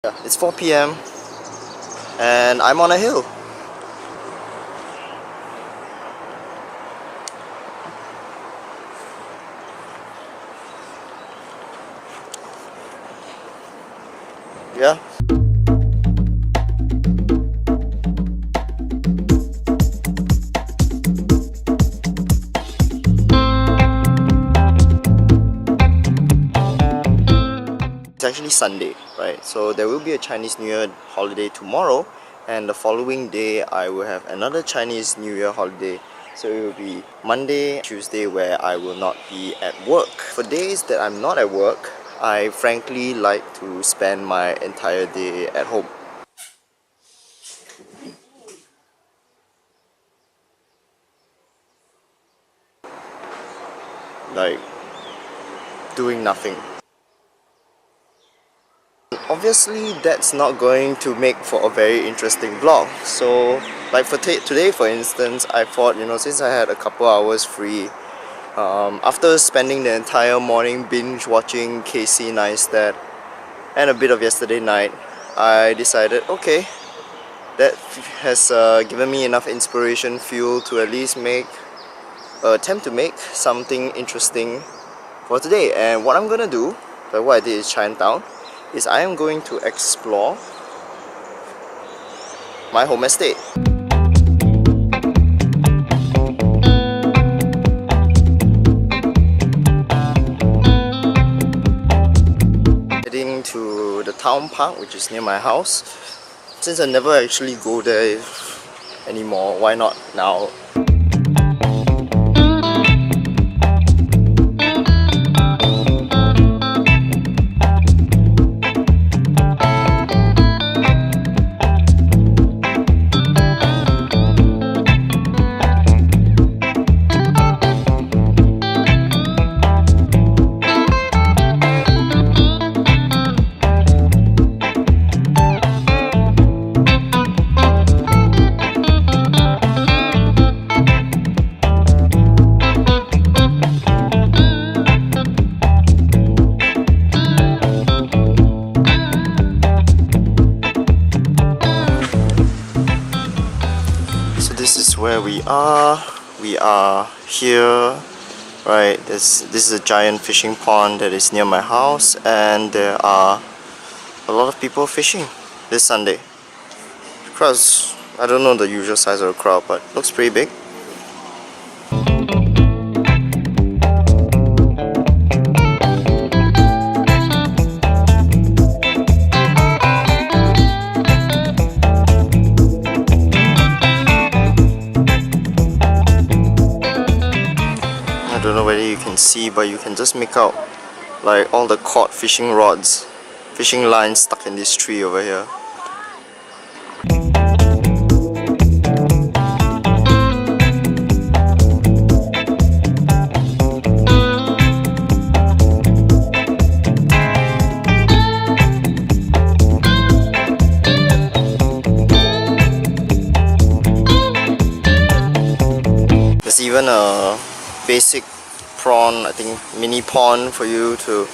Yeah, it's 4 p.m. and I'm on a hill. Yeah. It's actually Sunday, right? So there will be a Chinese New Year holiday tomorrow, and the following day I will have another Chinese New Year holiday. So it will be Monday, Tuesday where I will not be at work. For days that I'm not at work, I frankly like to spend my entire day at home. Like doing nothing. Obviously that's not going to make for a very interesting vlog. So like for today for instance, I thought, since I had a couple hours free, after spending the entire morning binge watching Casey Neistat and a bit of yesterday night, I decided, okay, that has given me enough inspiration fuel to at least attempt to make something interesting for today. And what I'm gonna do, like what I did is Chinatown, is I am going to explore my home estate. Heading to the town park, which is near my house. Since I never actually go there anymore, why not now? This is where we are. We are here, right? This is a giant fishing pond that is near my house, and there are a lot of people fishing this Sunday. The crowds, I don't know the usual size of the crowd, but looks pretty big. I don't know whether you can see, but you can just make out like all the caught fishing rods, fishing lines stuck in this tree over here. There's even a basic prawn, I think mini pond for you to,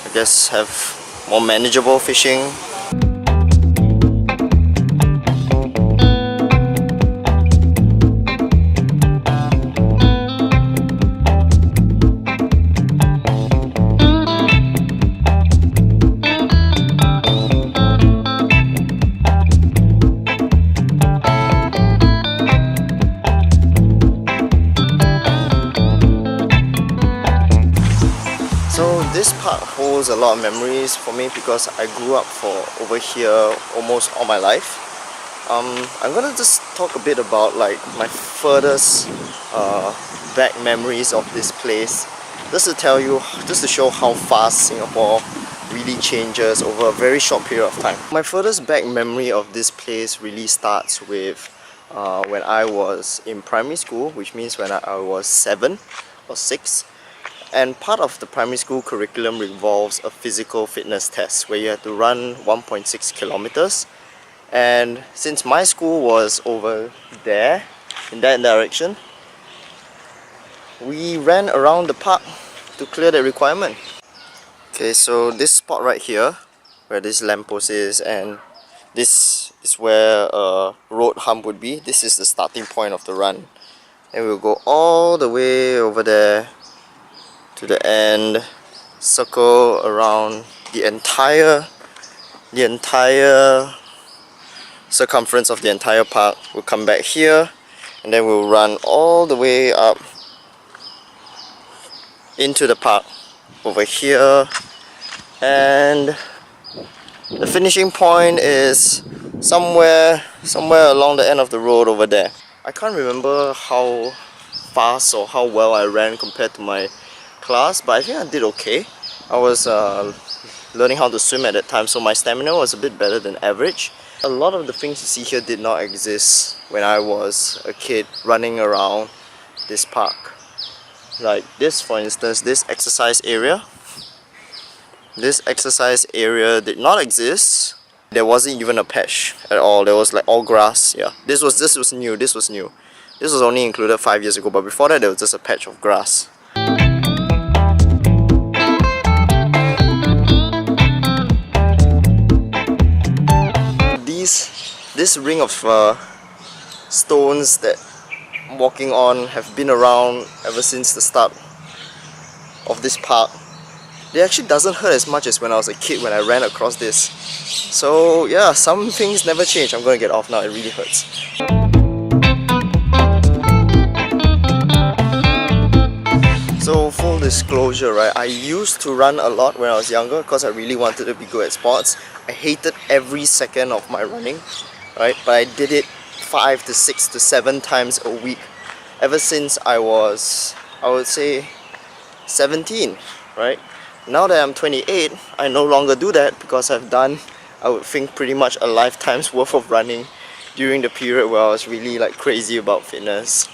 I guess, have more manageable fishing. So this park holds a lot of memories for me because I grew up over here almost all my life. I'm gonna just talk a bit about like my furthest back memories of this place, just to show how fast Singapore really changes over a very short period of time. My furthest back memory of this place really starts with when I was in primary school, which means when I was 7 or 6. And part of the primary school curriculum involves a physical fitness test where you have to run 1.6 kilometers. And since my school was over there, in that direction, we ran around the park to clear that requirement. Okay, so this spot right here where this lamppost is, and this is where a road hump would be. This is the starting point of the run, and we'll go all the way over there to the end, circle around the entire circumference of the entire park. We'll come back here, and then we'll run all the way up into the park over here, and the finishing point is somewhere along the end of the road over there. I can't remember how fast or how well I ran compared to my class, but I think I did okay. I was learning how to swim at that time, so my stamina was a bit better than average. A lot of the things you see here did not exist when I was a kid running around this park. Like this, for instance, this exercise area. This exercise area did not exist. There wasn't even a patch at all. There was like all grass. Yeah, this was new. This was new. This was only included 5 years ago, but before that there was just a patch of grass. This ring of stones that I'm walking on have been around ever since the start of this park. It actually doesn't hurt as much as when I was a kid when I ran across this. So yeah, some things never change. I'm gonna get off now, it really hurts. So full disclosure, right, I used to run a lot when I was younger because I really wanted to be good at sports. I hated every second of my running, right, but I did it 5 to 6 to 7 times a week ever since I was, I would say, 17, right? Now that I'm 28, I no longer do that because I've done, I would think, pretty much a lifetime's worth of running during the period where I was really like crazy about fitness.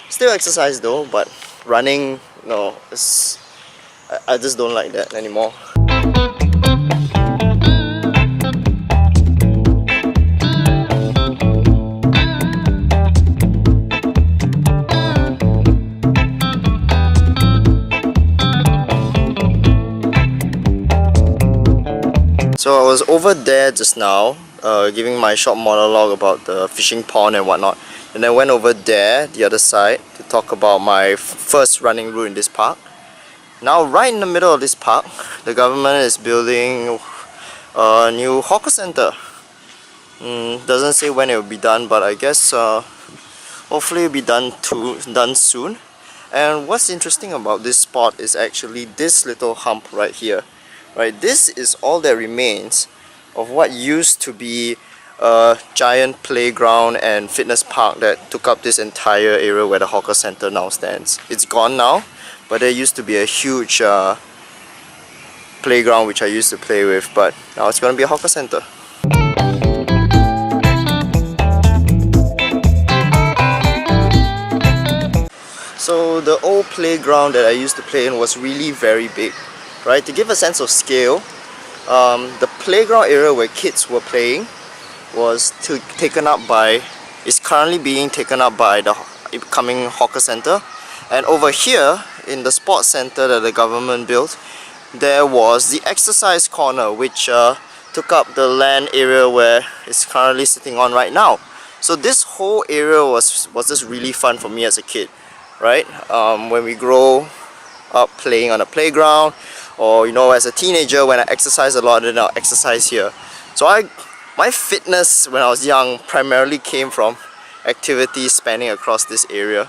Still exercise though, but running, no, I just don't like that anymore. So I was over there just now, giving my short monologue about the fishing pond and whatnot, and then went over there, the other side, to talk about my first running route in this park. Now right in the middle of this park, the government is building a new hawker center. Doesn't say when it will be done, but I guess hopefully it will be done soon. And what's interesting about this spot is actually this little hump right here. Right, this is all that remains of what used to be a giant playground and fitness park that took up this entire area where the hawker center now stands. It's gone now, but there used to be a huge playground which I used to play with, but now it's going to be a hawker center. So the old playground that I used to play in was really very big. Right, to give a sense of scale, the playground area where kids were playing is currently being taken up by the upcoming hawker center. And over here, in the sports center that the government built, there was the exercise corner, which took up the land area where it's currently sitting on right now. So this whole area was just really fun for me as a kid, right? When we grow up playing on a playground, or you know, as a teenager when I exercise a lot, then I'll exercise here. So my fitness when I was young primarily came from activities spanning across this area.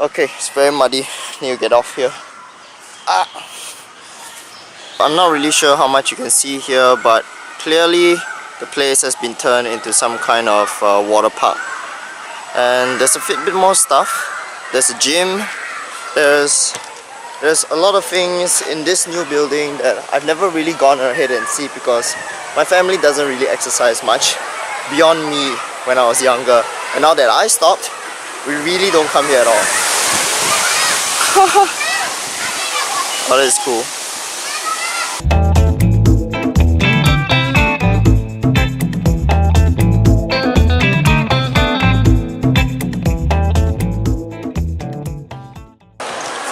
Okay, it's very muddy, need to get off here. I'm not really sure how much you can see here, but clearly the place has been turned into some kind of water park. And there's a bit more stuff. There's a gym, there's a lot of things in this new building that I've never really gone ahead and see because my family doesn't really exercise much beyond me when I was younger. And now that I stopped, we really don't come here at all. Oh, that is cool.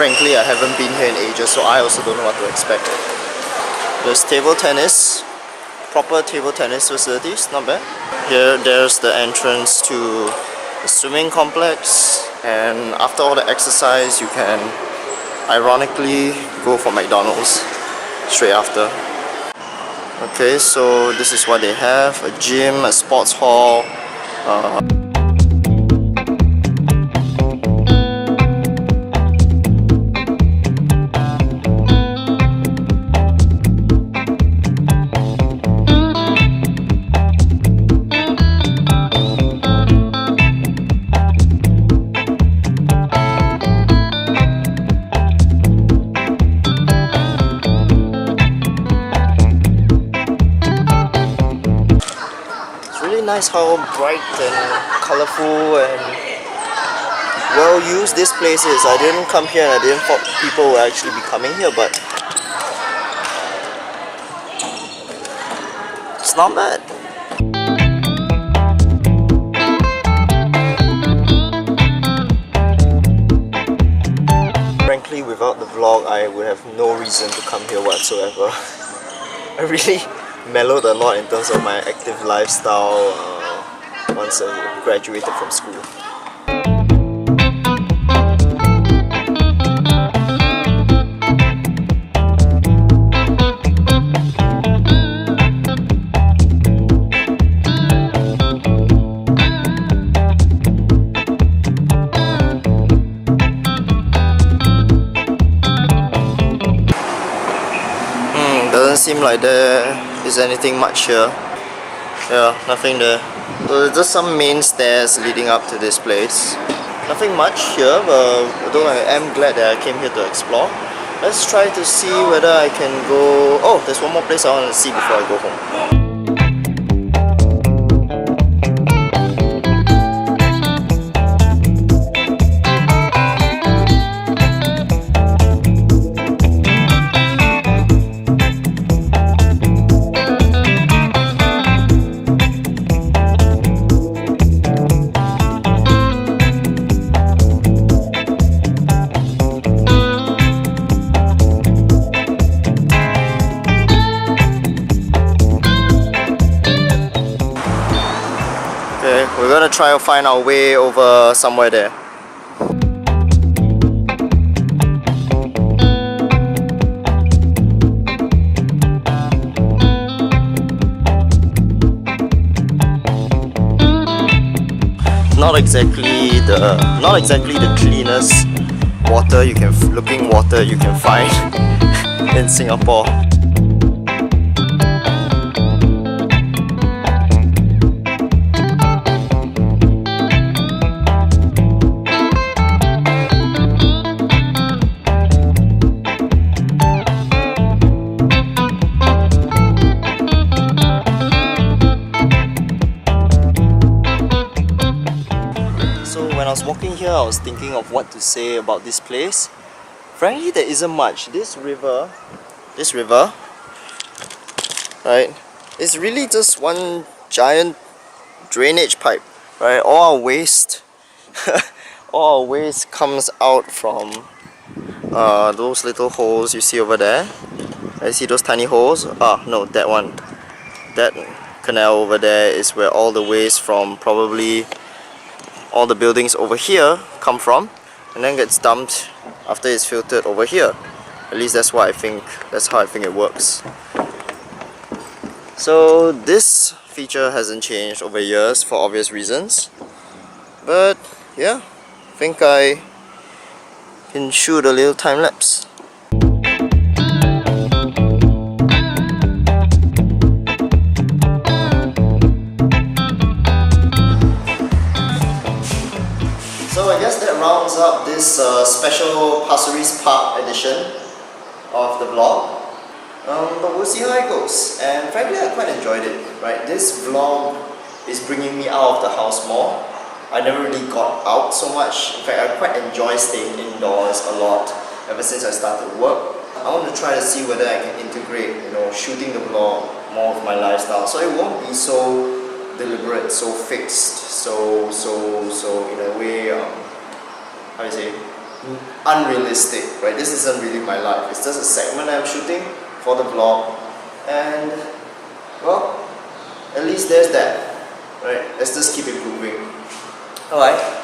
Frankly, I haven't been here in ages, so I also don't know what to expect. There's table tennis, proper table tennis facilities, not bad. Here, there's the entrance to the swimming complex, and after all the exercise, you can ironically go for McDonald's straight after. Okay, so this is what they have: a gym, a sports hall. Nice how bright and colorful and well used this place is. I didn't come here and I didn't thought people would actually be coming here, but it's not bad. Frankly, without the vlog, I would have no reason to come here whatsoever. I really mellowed a lot in terms of my active lifestyle once I graduated from school. Doesn't seem like there is anything much here. Yeah, nothing there. So there's just some main stairs leading up to this place. Nothing much here, but although I am glad that I came here to explore. Let's try to see whether I can go... Oh, there's one more place I want to see before I go home. We're gonna try to find our way over somewhere there. Not exactly the cleanest water you can find in Singapore. When I was walking here, I was thinking of what to say about this place. Frankly, there isn't much. This river, right, is really just one giant drainage pipe, right? All our waste, all our waste comes out from those little holes you see over there. I see those tiny holes. Ah, no, that one. That canal over there is where all the waste from probably all the buildings over here come from, and then gets dumped after it's filtered over here. At least that's what I think. That's how I think it works. So this feature hasn't changed over years for obvious reasons. But yeah, I think I can shoot a little time lapse. So I guess that rounds up this special Pasir Ris Park edition of the vlog. But we'll see how it goes. And frankly, I quite enjoyed it. Right, this vlog is bringing me out of the house more. I never really got out so much. In fact, I quite enjoy staying indoors a lot ever since I started work. I want to try to see whether I can integrate, shooting the vlog more with my lifestyle, so it won't be so deliberate, so fixed, so in a way, how do you say, unrealistic, right? This isn't really my life. It's just a segment I'm shooting for the vlog, and well, at least there's that. Right, let's just keep improving. Alright.